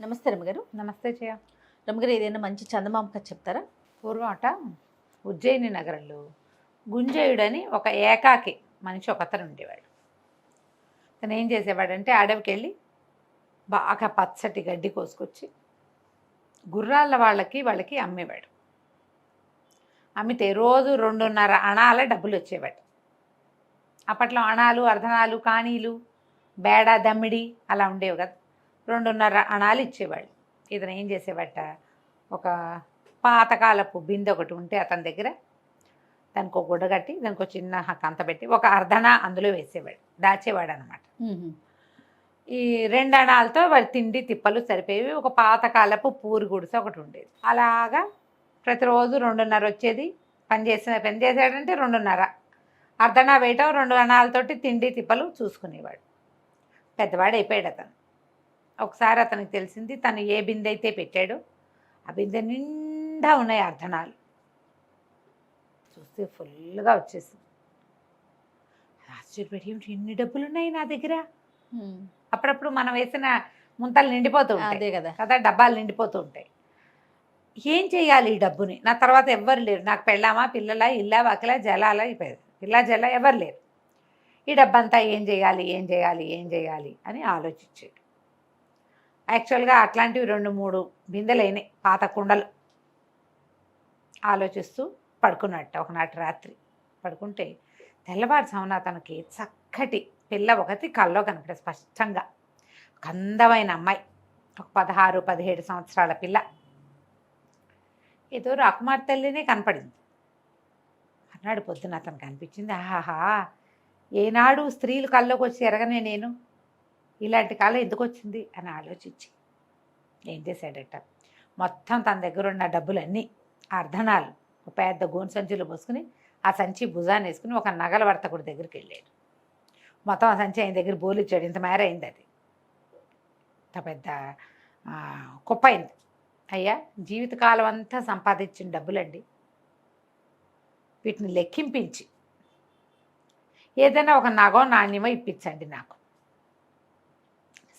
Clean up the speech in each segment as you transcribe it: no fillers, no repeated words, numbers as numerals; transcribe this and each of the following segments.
నమస్తే రమ్మగారు. నమస్తే జయ. రమ్మగారు, ఏదైనా మంచి చందమామ కథ చెప్తారా? పూర్వమట ఉజ్జయిని నగరంలో గుంజేయుడని ఒక ఏకాకి మనిషి ఒకతను ఉండేవాడు. తను ఏం చేసేవాడంటే అడవికి వెళ్ళి బాగా పచ్చటి గడ్డి కోసుకొచ్చి గుర్రాల వాళ్ళకి అమ్మేవాడు. అమ్మితే రోజు 2.5 అణాల డబ్బులు వచ్చేవాడు. అప్పట్లో అణాలు, అర్ధనాలు, కాణీలు, బేడ, దమ్మిడి అలా ఉండేవి కదా. 2.5 అణాలు ఇచ్చేవాళ్ళు. ఇతను ఏం చేసేవాట, ఒక పాతకాలపు బిందె ఒకటి ఉంటే అతని దగ్గర దానికి ఒక గుడ్డ కట్టి దానికి ఒక చిన్న కంత పెట్టి ఒక అర్ధనా అందులో వేసేవాడు, దాచేవాడు అనమాట. ఈ 2 అణాలతో వాడి తిండి తిప్పలు సరిపోయేవి. ఒక పాతకాలపు పూరి గుడిసె ఒకటి ఉండేది. అలాగా ప్రతిరోజు 2.5 వచ్చేది. పని చేసాడంటే 2.5 అర్ధనా వేయటం, 2 అణాలతోటి తిండి తిప్పలు చూసుకునేవాడు. పెద్దవాడు అయిపోయాడు అతను. ఒకసారి అతనికి తెలిసింది, తను ఏ బిందె అయితే పెట్టాడో ఆ బిందె నిండా ఉన్నాయి అర్ధనాలు. చూస్తే ఫుల్గా వచ్చేసింది. ఆశ్చర్యపడి, ఏమిటి ఇన్ని డబ్బులు ఉన్నాయి నా దగ్గర? అప్పుడప్పుడు మనం వేసిన ముంతలు నిండిపోతూ ఉంటాయి కదా, డబ్బాలు నిండిపోతూ ఉంటాయి. ఏం చేయాలి ఈ డబ్బుని? నా తర్వాత ఎవ్వరు లేరు, నాకు పెళ్ళామా, పిల్లల, ఇల్లా, వాకిలా, జలాల, పిల్ల జల ఎవరు లేరు. ఈ డబ్బంతా ఏం చేయాలి అని ఆలోచించాడు. యాక్చువల్గా అట్లాంటివి 2-3 బిందెలైనాయి, పాత కుండలు. ఆలోచిస్తూ పడుకున్నట్ట ఒకనాటి రాత్రి. పడుకుంటే తెల్లవారుజామున తనకి చక్కటి పిల్ల ఒకటి కల్లో కనపడే స్పష్టంగా. ఒక అందమైన అమ్మాయి, ఒక 16-17 సంవత్సరాల పిల్ల. ఏదో రాకుమార్ తల్లినే కనపడింది. అన్నాడు పొద్దున అతనికి అనిపించింది, ఆహాహా, ఏనాడు స్త్రీలు కల్లోకి వచ్చి ఎరగనే నేను, ఇలాంటి కాలం ఎందుకు వచ్చింది అని ఆలోచించి ఏం చేశాడట, మొత్తం తన దగ్గర ఉన్న డబ్బులన్నీ అర్ధనాలు ఒక పెద్ద గోను సంచిలో పోసుకుని ఆ సంచి భుజాన్ని వేసుకుని ఒక నగల వర్తకుడి దగ్గరికి వెళ్ళాడు. మొత్తం ఆ సంచి ఆయన దగ్గర బోలిచ్చాడు. ఇంత మేర అయింది అది, ఇంత పెద్ద కుప్ప అయింది. అయ్యా, జీవితకాలం అంతా సంపాదించిన డబ్బులండి, వీటిని లెక్కింపించి ఏదైనా ఒక నగో నాణ్యమో ఇప్పించండి నాకు.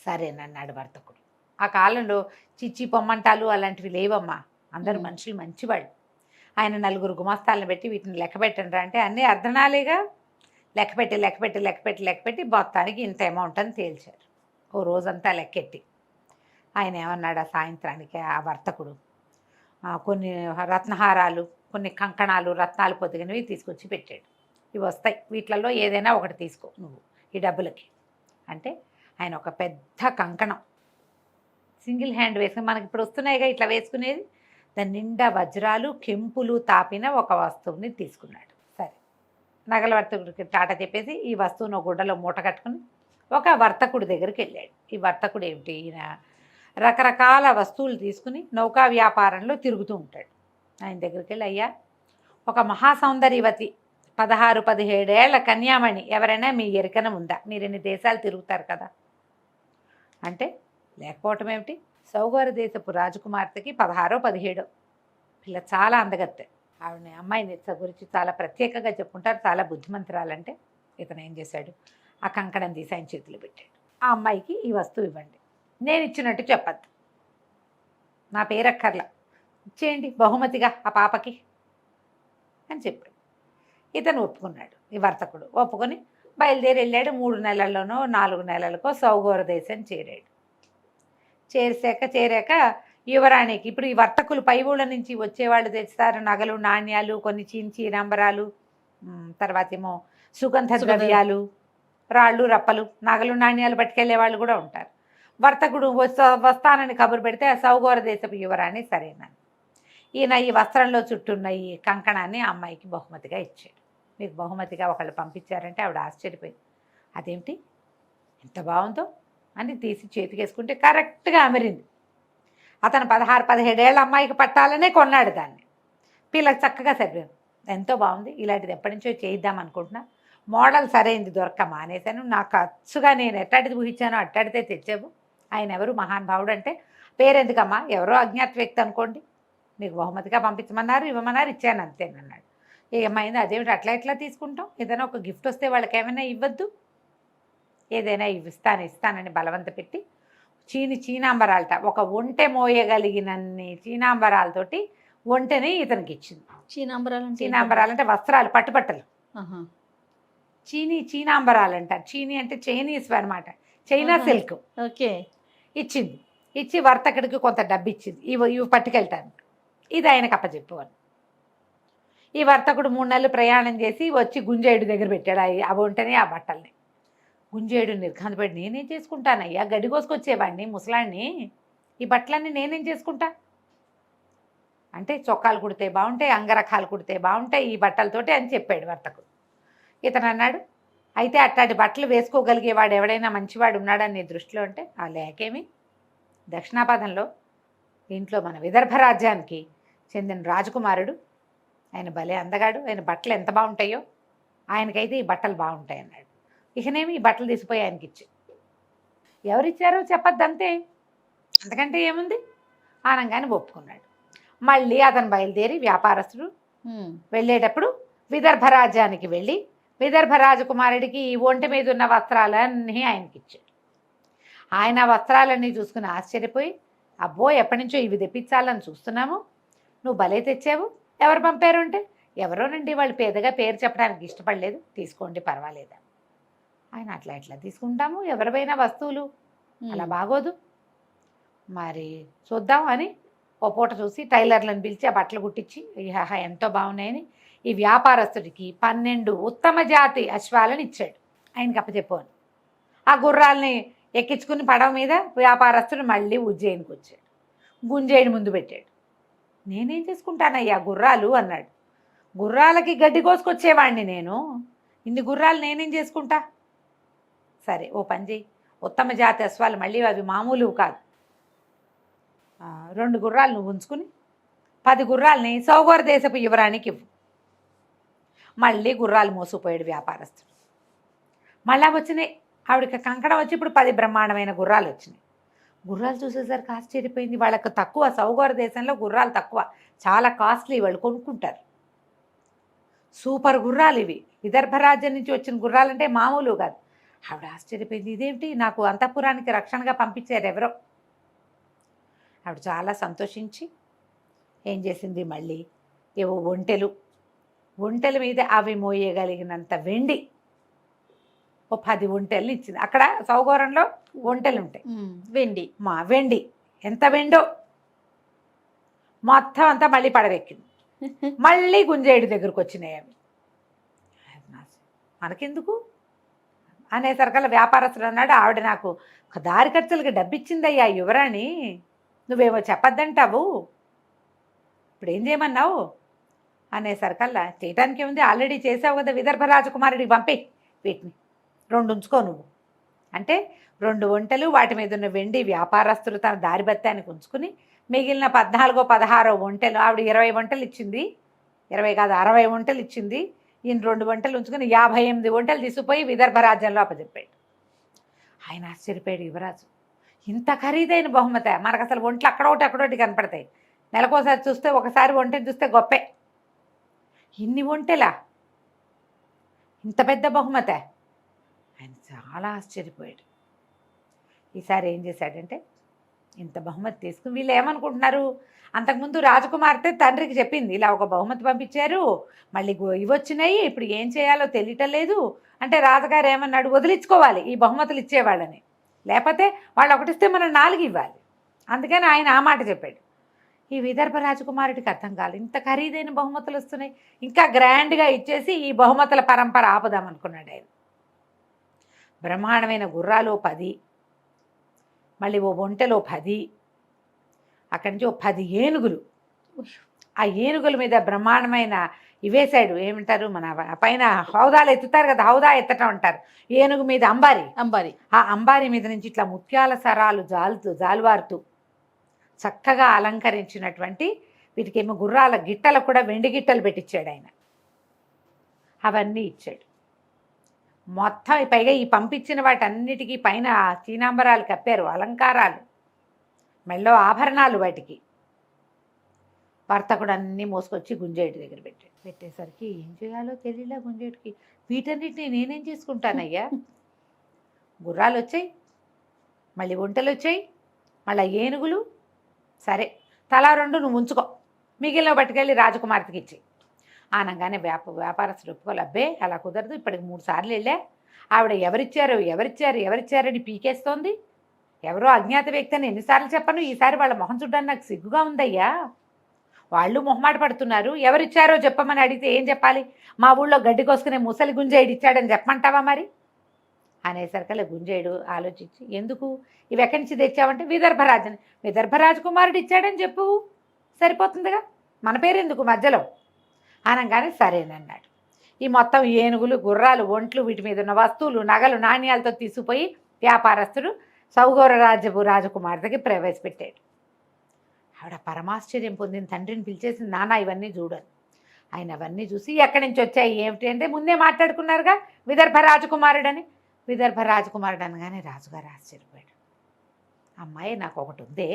సరేనన్నాడు వర్తకుడు. ఆ కాలంలో చిచ్చి పొమ్మంటాలు అలాంటివి లేవమ్మా, అందరూ మనుషులు మంచివాళ్ళు. ఆయన 4 గుమాస్తాలను పెట్టి వీటిని లెక్క పెట్టండి అంటే అన్నీ అర్ధనాలేగా, లెక్కపెట్టి మొత్తానికి ఇంత అమౌంట్ అని తేల్చారు. ఓ రోజంతా లెక్కెట్టి ఆయన ఏమన్నాడు, ఆ సాయంత్రానికి ఆ వర్తకుడు కొన్ని రత్నహారాలు, కొన్ని కంకణాలు, రత్నాలు పొదిగినవి తీసుకొచ్చి పెట్టాడు. ఇవి వస్తాయి, వీటిలలో ఏదైనా ఒకటి తీసుకో నువ్వు ఈ డబ్బులకి అంటే. ఆయన ఒక పెద్ద కంకణం సింగిల్ హ్యాండ్ వేసుకుని, మనకి ఇప్పుడు వస్తున్నాయిగా ఇట్లా వేసుకునేది, దాని నిండా వజ్రాలు, కెంపులు తాపిన ఒక వస్తువుని తీసుకున్నాడు. సరే, నగల వర్తకుడికి టాటా చెప్పేసి ఈ వస్తువును ఒక గుడ్డలో మూట కట్టుకుని ఒక వర్తకుడి దగ్గరికి వెళ్ళాడు. ఈ వర్తకుడు ఏమిటి, ఈయన రకరకాల వస్తువులు తీసుకుని నౌకా వ్యాపారంలో తిరుగుతూ ఉంటాడు. ఆయన దగ్గరికి వెళ్ళి, అయ్యా, ఒక మహాసౌందర్యవతి 16-17 ఏళ్ల కన్యామణి ఎవరైనా మీ ఎరికన ఉందా? మీరు ఇన్ని దేశాలు తిరుగుతారు కదా అంటే, లేకపోవటం ఏమిటి, సౌగోర దేశపు రాజకుమార్తెకి 16-17 పిల్ల, చాలా అందగత్తె. ఆవిడని అమ్మాయిని గురించి చాలా ప్రత్యేకంగా చెప్పుకుంటారు, చాలా బుద్ధిమంతురాలంటే. ఇతను ఏం చేశాడు, ఆ కంకణం తీసి ఆయన చేతిలో పెట్టాడు. ఆ అమ్మాయికి ఈ వస్తువు ఇవ్వండి, నేను ఇచ్చినట్టు చెప్పద్దు, నా పేరక్కర్లా, ఇచ్చేయండి బహుమతిగా ఆ పాపకి అని చెప్పాడు. ఇతను ఒప్పుకున్నాడు. ఈ వర్తకుడు ఒప్పుకొని బయలుదేరి వెళ్ళాడు. 3 నెలల్లోనో 4 నెలలకో సౌగోర దేశం చేరాడు. చేరాక యువరాణికి, ఇప్పుడు ఈ వర్తకులు పై ఊళ్ళ నుంచి వచ్చేవాళ్ళు తెస్తారు నగలు, నాణ్యాలు, కొన్ని చించి రంబరాలు, తర్వాత ఏమో సుగంధ ద్రవ్యాలు, రాళ్ళు రప్పలు, నగలు నాణ్యాలు పట్టుకెళ్లే వాళ్ళు కూడా ఉంటారు. వర్తకుడు వస్తానని కబురు పెడితే ఆ సౌగోర దేశపు యువరాణి సరేనని ఈయన ఈ వస్త్రంలో చుట్టున్న ఈ కంకణాన్ని ఆ అమ్మాయికి బహుమతిగా ఇచ్చాడు. మీకు బహుమతిగా ఒకళ్ళు పంపించారంటే ఆవిడ ఆశ్చర్యపోయింది. అదేమిటి ఎంత బాగుందో అని తీసి చేతికేసుకుంటే కరెక్ట్గా అమరింది. అతను 16-17 ఏళ్ళ అమ్మాయికి పట్టాలనే కొన్నాడు దాన్ని. పిల్లకి చక్కగా సరిపోయింది. ఎంతో బాగుంది, ఇలాంటిది ఎప్పటి నుంచో చేయిద్దాం అనుకుంటున్నా, మోడల్ సరైంది దొరక్క మానేశాను, నాకు ఖర్చుగా నేను ఎట్టాడిది ఊహించానో అట్టాడితే తెచ్చావు. ఆయన ఎవరు మహానుభావుడు అంటే, పేరెందుకమ్మా, ఎవరో అజ్ఞాత వ్యక్తి అనుకోండి, మీకు బహుమతిగా పంపించమన్నారు, ఇవ్వమన్నారు, ఇచ్చాను అంతేనన్నాడు. ఏమైంది, అదేమిటి అట్లా ఎట్లా తీసుకుంటాం, ఏదైనా ఒక గిఫ్ట్ వస్తే వాళ్ళకి ఏమైనా ఇవ్వద్దు, ఏదైనా ఇస్తానని బలవంత పెట్టి చీనాంబరాలట, ఒక ఒంటె మోయగలిగినన్ని చీనాంబరాలతోటి ఒంటెని ఇతనికి ఇచ్చింది. చీనాంబరాలు అంటే చీనాంబరాలు అంటే వస్త్రాలు, పట్టుబట్టలు. ఆహా. చీనాంబరాలు అంటారు. చీనీ అంటే చైనీస్ అనమాట, చైనా ఆహా. సిల్క్. ఓకే. ఇచ్చింది. ఇచ్చి వర్తకుడికి కొంత డబ్బు ఇచ్చింది, ఇవి పట్టుకెళ్తాను, ఇది ఆయనకు అప్పచెప్పువాను. ఈ వర్తకుడు 3 నెలలు ప్రయాణం చేసి వచ్చి గుంజేయుడి దగ్గర పెట్టాడు అవి ఉంటేనే ఆ బట్టల్ని. గుంజేయుడు నిర్ఘాంతపడి, నేనేం చేసుకుంటానయ్యా, గడ్డి కోసుకొచ్చేవాడిని ముసలాడిని, ఈ బట్టలన్నీ నేనేం చేసుకుంటా అంటే, చొక్కాలు కుడితే బాగుంటాయి, అంగరఖాలు కుడితే బాగుంటాయి ఈ బట్టలతోటి అని చెప్పాడు వర్తకుడు. ఇతను అన్నాడు, అయితే అట్లాంటి బట్టలు వేసుకోగలిగేవాడు ఎవడైనా మంచివాడు ఉన్నాడని నీ దృష్టిలో అంటే, ఆ లేకేమి, దక్షిణాపథంలో ఇంట్లో మన విదర్భ రాజ్యానికి చెందిన రాజకుమారుడు, ఆయన భలే అందగాడు, ఆయన బట్టలు ఎంత బాగుంటాయో, ఆయనకైతే ఈ బట్టలు బాగుంటాయి అన్నాడు. ఇకనేమి ఈ బట్టలు తీసిపోయి ఆయనకి ఇచ్చి, ఎవరిచ్చారో చెప్పద్దు అంతే, అంతకంటే ఏముంది, ఆనంగానే ఒప్పుకున్నాడు. మళ్ళీ అతను బయలుదేరి వ్యాపారస్తుడు వెళ్ళేటప్పుడు విదర్భ రాజ్యానికి వెళ్ళి విదర్భ రాజకుమారుడికి ఈ ఒంటి మీద ఉన్న వస్త్రాలన్నీ ఆయనకి ఇచ్చాడు. ఆయన వస్త్రాలన్నీ చూసుకుని ఆశ్చర్యపోయి, అబ్బో ఎప్పటి నుంచో ఇవి తెప్పించాలని చూస్తున్నాము, నువ్వు భలే తెచ్చావు, ఎవరు పంపారు అంటే, ఎవరోనండి, వాళ్ళు పేదగా పేరు చెప్పడానికి ఇష్టపడలేదు, తీసుకోండి పర్వాలేదా. ఆయన అట్లా ఎట్లా తీసుకుంటాము, ఎవరివైనా వస్తువులు అలా బాగోదు, మరి చూద్దాం అని ఓ పూట చూసి టైలర్లను పిలిచి ఆ బట్టలు కుట్టించి, ఇహా ఎంతో బాగున్నాయని ఈ వ్యాపారస్తుడికి 12 ఉత్తమ జాతి అశ్వాలను ఇచ్చాడు, ఆయనకి అప్పచెప్పాను. ఆ గుర్రాలని ఎక్కించుకుని పడవ మీద వ్యాపారస్తుడు మళ్ళీ ఉజ్జయినికి వచ్చాడు. గుంజేయుడి ముందు పెట్టాడు. నేనేం చేసుకుంటానయ్యా గుర్రాలు అన్నాడు. గుర్రాలకి గడ్డి కోసుకొచ్చేవాడిని నేను, ఇన్ని గుర్రాలు నేనేం చేసుకుంటా. సరే ఓ పని చేయి, ఉత్తమ జాతి అశ్వాలు మళ్ళీ అవి మామూలు కాదు, 2 గుర్రాలు నువ్వు ఉంచుకుని 10 గుర్రాలని సౌగోర దేశపు యువరానికి ఇవ్వు. మళ్ళీ గుర్రాలు మోసుకుపోయాడు వ్యాపారస్తుడు. మళ్ళా వచ్చినాయి, ఆవిడకి కంకణం వచ్చి ఇప్పుడు 10 బ్రహ్మాండమైన గుర్రాలు వచ్చినాయి. గుర్రాలు చూసేసరికి ఆశ్చర్యపోయింది, వాళ్ళకు తక్కువ, సౌగోర దేశంలో గుర్రాలు తక్కువ, చాలా కాస్ట్లీ, వాళ్ళు కొనుక్కుంటారు. సూపర్ గుర్రాలు ఇవి, విదర్భ రాజ్యం నుంచి వచ్చిన గుర్రాలంటే మామూలు కాదు. ఆవిడ ఆశ్చర్యపోయింది, ఇదేమిటి, నాకు అంతఃపురానికి రక్షణగా పంపించారు ఎవరో. ఆవిడ చాలా సంతోషించి ఏం చేసింది, మళ్ళీ ఏవో ఒంటెల మీద అవి మోయగలిగినంత వెండి ఓ 10 ఒంటెల్ని ఇచ్చింది. అక్కడ సౌగోరంలో ఒంటెలు ఉంటాయి, వెండి ఎంత వెండో మొత్తం అంతా మళ్ళీ పడవెక్కింది. మళ్ళీ గుంజేయుడి దగ్గరకు వచ్చినాయి అవి. మనకెందుకు అనేసరికల్లా వ్యాపారస్తుడు అన్నాడు, ఆవిడ నాకు దారి ఖర్చులకి డబ్బిచ్చిందయ్యా యువరాణి, నువ్వేమో చెప్పద్దంటావు, ఇప్పుడు ఏం చేయమన్నావు అనేసరికల్లా, చేయటానికి ఏముంది, ఆల్రెడీ చేసావు కదా, విదర్భ రాజకుమారుడికి పంపే, వీటిని 2 ఉంచుకో నువ్వు అంటే 2 ఒంటెలు, వాటి మీద ఉన్న వెండి వ్యాపారస్తులు తన దారి బత్తానికి ఉంచుకుని మిగిలిన 14 16 ఒంటెలు, ఆవిడ 20 ఒంటెలు ఇచ్చింది, 20 కాదు 60 ఒంటెలు ఇచ్చింది, ఈయన 2 ఒంటెలు ఉంచుకుని 58 ఒంటెలు తీసుకుపోయి విదర్భ రాజ్యంలో అప్పచెప్పాడు. ఆయన ఆశ్చర్యపోయాడు యువరాజు, ఇంత ఖరీదైన బహుమతి, మనకు అసలు ఒంట్లు అక్కడొకటి కనపడతాయి, నెలకోసారి చూస్తే ఒకసారి ఒంటెని చూస్తే గొప్పే, ఇన్ని ఒంటెలా, ఇంత పెద్ద బహుమతి, ఆయన చాలా ఆశ్చర్యపోయాడు. ఈసారి ఏం చేశాడంటే, ఇంత బహుమతి తీసుకుని, వీళ్ళు ఏమనుకుంటున్నారు, అంతకుముందు రాజకుమార్తె తండ్రికి చెప్పింది, ఇలా ఒక బహుమతి పంపించారు, మళ్ళీ ఇవి వచ్చినాయి, ఇప్పుడు ఏం చేయాలో తెలియటం లేదు అంటే, రాజుగారు ఏమన్నాడు, వదిలించుకోవాలి ఈ బహుమతులు ఇచ్చేవాళ్ళని, లేకపోతే వాళ్ళు ఒకటిస్తే మనం 4 ఇవ్వాలి, అందుకని ఆయన ఆ మాట చెప్పాడు. ఈ విదర్భ రాజకుమారుడికి అర్థం కాదు, ఇంత ఖరీదైన బహుమతులు వస్తున్నాయి, ఇంకా గ్రాండ్గా ఇచ్చేసి ఈ బహుమతుల పరంపర ఆపుదామనుకున్నాడు ఆయన. బ్రహ్మాండమైన గుర్రాలు 10, మళ్ళీ ఓ ఒంటెలో 10, అక్కడి నుంచి ఓ 10 ఏనుగులు, ఆ ఏనుగుల మీద బ్రహ్మాండమైన ఇవేశాడు, ఏమంటారు మన పైన హౌదాలు ఎత్తుతారు కదా, హౌదా ఎత్తటం అంటారు, ఏనుగు మీద అంబారి, ఆ అంబారి మీద నుంచి ఇట్లా ముత్యాల సరాలు జాలువారుతూ చక్కగా అలంకరించినటువంటి, వీటికేమో గుర్రాల గిట్టలకు కూడా వెండి గిట్టలు పెట్టించాడు ఆయన, అవన్నీ ఇచ్చాడు మొత్తం. పైగా ఈ పంపించిన వాటన్నిటికీ పైన చీనాంబరాలు కప్పారు, అలంకారాలు, మెళ్ళో ఆభరణాలు, వాటికి వర్తకుడు అన్నీ మోసుకొచ్చి గుంజేయుడి దగ్గర పెట్టేసరికి ఏం చేయాలో తెలియలే గుంజేయుడికి, వీటన్నిటిని నేనేం చేసుకుంటానయ్యా, గుర్రాలు వచ్చాయి, మళ్ళీ ఒంటెలు వచ్చాయి, మళ్ళీ ఏనుగులు సరే తలా 2 నువ్వు ఉంచుకో, మిగిలిన పట్టుకెళ్ళి రాజకుమార్తెకి ఇచ్చి అనగానే వ్యాపారస్తుడు ఒప్పుకోవాలి. అబ్బే అలా కుదరదు, ఇప్పటికి 3 సార్లు వెళ్ళా, ఆవిడ ఎవరిచ్చారని పీకేస్తోంది, ఎవరో అజ్ఞాత వ్యక్తి అని ఎన్నిసార్లు చెప్పను, ఈసారి వాళ్ళ మొహం చూడ్డానికి నాకు సిగ్గుగా ఉందయ్యా, వాళ్ళు మొహమాట పడుతున్నారు, ఎవరిచ్చారో చెప్పమని అడిగితే ఏం చెప్పాలి, మా ఊళ్ళో గడ్డి కోసుకునే ముసలి గుంజేయుడు ఇచ్చాడని చెప్పమంటావా మరి అనేసరికల్లా గుంజేయుడు ఆలోచించి, ఎందుకు ఇవి ఎక్కడి నుంచి తెచ్చావంటే విదర్భ రాజకుమారుడు ఇచ్చాడని చెప్పు, సరిపోతుందిగా, మన పేరు ఎందుకు మధ్యలో అనగానే సరేనన్నాడు. ఈ మొత్తం ఏనుగులు గుర్రాలు ఒంట్లు వీటి మీద ఉన్న వస్తువులు నగలు నాణ్యాలతో తీసుకుపోయి వ్యాపారస్తుడు సౌగౌర రాజకుమార్తెకి ప్రవేశపెట్టాడు. ఆవిడ పరమాశ్చర్యం పొందిన తండ్రిని పిలిచేసింది, నాన్న ఇవన్నీ చూడను. ఆయన అవన్నీ చూసి ఎక్కడి నుంచి వచ్చాయి ఏమిటి అంటే, ముందే మాట్లాడుకున్నారుగా విదర్భ రాజకుమారుడని. విదర్భ రాజకుమారుడు అనగానే రాజుగారు ఆశ్చర్యపోయాడు. అమ్మాయి నాకు ఒకటి ఉందే,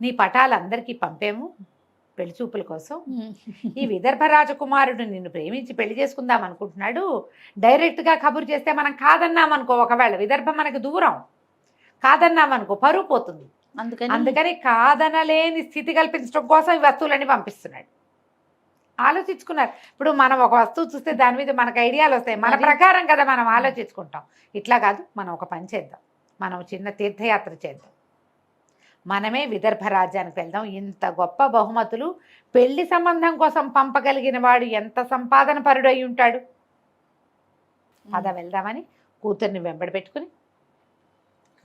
నీ పటాలు అందరికీ పంపాము పెళ్లి చూపుల కోసం, ఈ విదర్భ రాజకుమారుడు నిన్ను ప్రేమించి పెళ్లి చేసుకుందాం అనుకుంటున్నాడు, డైరెక్ట్గా కబురు చేస్తే మనం కాదన్నామనుకో, ఒకవేళ విదర్భ మనకు దూరం, కాదన్నామనుకో పరువు పోతుంది, అందుకని కాదనలేని స్థితి కల్పించడం కోసం ఈ వస్తువులన్నీ పంపిస్తున్నాడు. ఆలోచించుకున్నారు. ఇప్పుడు మనం ఒక వస్తువు చూస్తే దాని మీద మనకు ఐడియాలు వస్తాయి, మన ప్రకారం కదా మనం ఆలోచించుకుంటాం. ఇట్లా కాదు, మనం ఒక పని చేద్దాం, మనం చిన్న తీర్థయాత్ర చేద్దాం, మనమే విదర్భ రాజ్యానికి వెళ్దాం, ఇంత గొప్ప బహుమతులు పెళ్లి సంబంధం కోసం పంపగలిగిన వాడు ఎంత సంపాదన పరుడు అయి ఉంటాడు, పద వెళ్దామని కూతుర్ని వెంబడి పెట్టుకుని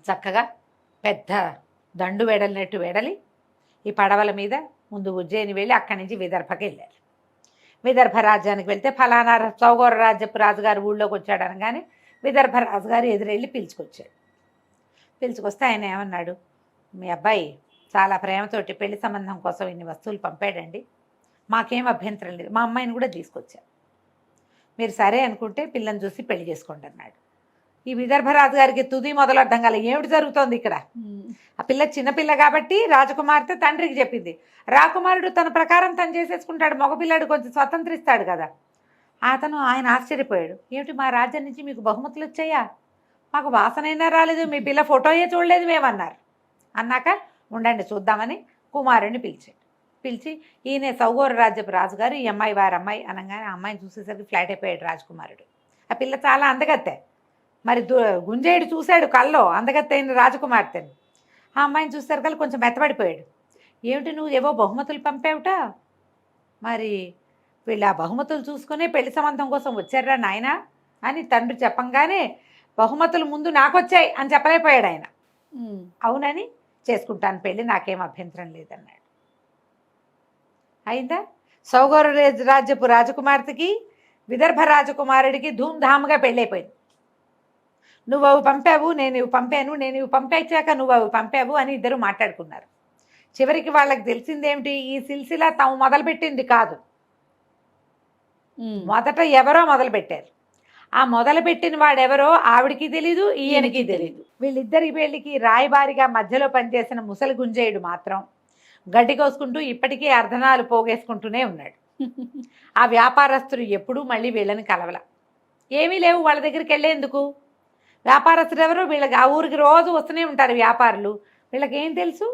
చక్కగా పెద్ద దండు వెడలినట్టు వెడలి ఈ పడవల మీద ముందు ఉజ్జయిని వెళ్ళి అక్కడి నుంచి విదర్భకి వెళ్ళారు. విదర్భ రాజ్యానికి వెళ్తే ఫలానా సౌగౌర రాజ్యపు రాజుగారు ఊళ్ళోకి వచ్చాడు అనగానే విదర్భ రాజుగారు ఎదురెళ్ళి పిలుచుకొచ్చాడు. పిలుచుకొస్తే ఆయన ఏమన్నాడు, మీ అబ్బాయి చాలా ప్రేమతోటి పెళ్లి సంబంధం కోసం ఇన్ని వస్తువులు పంపాడండి, మాకేం అభ్యంతరం లేదు, మా అమ్మాయిని కూడా తీసుకొచ్చారు, మీరు సరే అనుకుంటే పిల్లని చూసి పెళ్లి చేసుకోండి అన్నాడు. ఈ విదర్భరాజు గారికి తుది మొదలు అర్థం కాలే, ఏమిటి జరుగుతోంది ఇక్కడ. ఆ పిల్ల చిన్నపిల్ల కాబట్టి రాజకుమార్తె తండ్రికి చెప్పింది, రాకుమారుడు తన ప్రకారం తను చేసేసుకుంటాడు, మగపిల్లాడు కొంచెం స్వతంత్రిస్తాడు కదా. ఆయన ఆశ్చర్యపోయాడు, ఏమిటి మా రాజ్యం నుంచి మీకు బహుమతులు వచ్చాయా, మాకు వాసనైనా రాలేదు, మీ పిల్ల ఫోటోయే చూడలేదు మేమన్నారు. అన్నాక ఉండండి చూద్దామని కుమారుడిని పిలిచి ఈయన సౌగౌర రాజ్యపు రాజుగారు, ఈ అమ్మాయి వారి అమ్మాయి అనగానే ఆ అమ్మాయిని చూసేసరికి ఫ్లాట్ అయిపోయాడు రాజకుమారుడు. ఆ పిల్ల చాలా అందగత్తే, మరి గుంజేయుడు చూశాడు కల్లో అందగత్తైన రాజకుమార్తెని, ఆ అమ్మాయిని చూసేసరికి కొంచెం మెత్తబడిపోయాడు. ఏమిటి నువ్వు ఏవో బహుమతులు పంపావుట, మరి వీళ్ళు ఆ బహుమతులు చూసుకునే పెళ్లి సంబంధం కోసం వచ్చారా నాయన అని తండ్రి చెప్పంగానే, బహుమతులు ముందు నాకు వచ్చాయి అని చెప్పలేకపోయాడు ఆయన. అవునని చేసుకుంటాను పెళ్ళి, నాకేం అభ్యంతరం లేదన్నాడు. అయిందా, సౌగౌర రాజ్యపు రాజకుమార్తెకి విదర్భ రాజకుమారుడికి ధూమ్ధామ్గా పెళ్ళైపోయింది. నువ్వు అవి పంపావు, నేను ఇవి పంపాను, నేను ఇవి పంపించాక నువ్వు అవి పంపావు అని ఇద్దరు మాట్లాడుకున్నారు. చివరికి వాళ్ళకి తెలిసిందేమిటి, ఈ సిల్సిలా తాము మొదలుపెట్టింది కాదు, మొదట ఎవరో మొదలుపెట్టారు. ఆ మొదలుపెట్టిన వాడెవరో ఆవిడికి తెలీదు, ఈయనకి తెలీదు. వీళ్ళిద్దరి పెళ్లికి రాయబారిగా మధ్యలో పనిచేసిన ముసలి గుంజేయుడు మాత్రం గడ్డి కోసుకుంటూ ఇప్పటికీ అర్ధనాలు పోగేసుకుంటూనే ఉన్నాడు. ఆ వ్యాపారస్తులు ఎప్పుడూ మళ్ళీ వీళ్ళని కలవల, ఏమీ లేవు వాళ్ళ దగ్గరికి వెళ్ళేందుకు. వ్యాపారస్తులు ఎవరు, వీళ్ళకి ఆ ఊరికి రోజు వస్తూనే ఉంటారు వ్యాపారులు, వీళ్ళకి ఏం తెలుసు.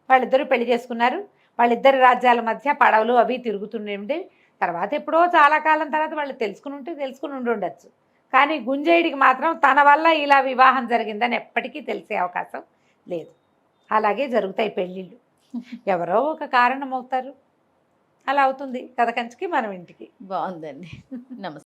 వాళ్ళిద్దరూ పెళ్లి చేసుకున్నారు, వాళ్ళిద్దరి రాజ్యాల మధ్య పడవలు అవి తిరుగుతుండే. తర్వాత ఎప్పుడో చాలా కాలం తర్వాత వాళ్ళు తెలుసుకుని ఉండొచ్చు, కానీ గుంజేయుడికి మాత్రం తన వల్ల ఇలా వివాహం జరిగిందని ఎప్పటికీ తెలిసే అవకాశం లేదు. అలాగే జరుగుతాయి పెళ్ళిళ్ళు, ఎవరో ఒక కారణం అవుతారు, అలా అవుతుంది కథ కంచికి మనం ఇంటికి. బాగుందండి. నమస్తే.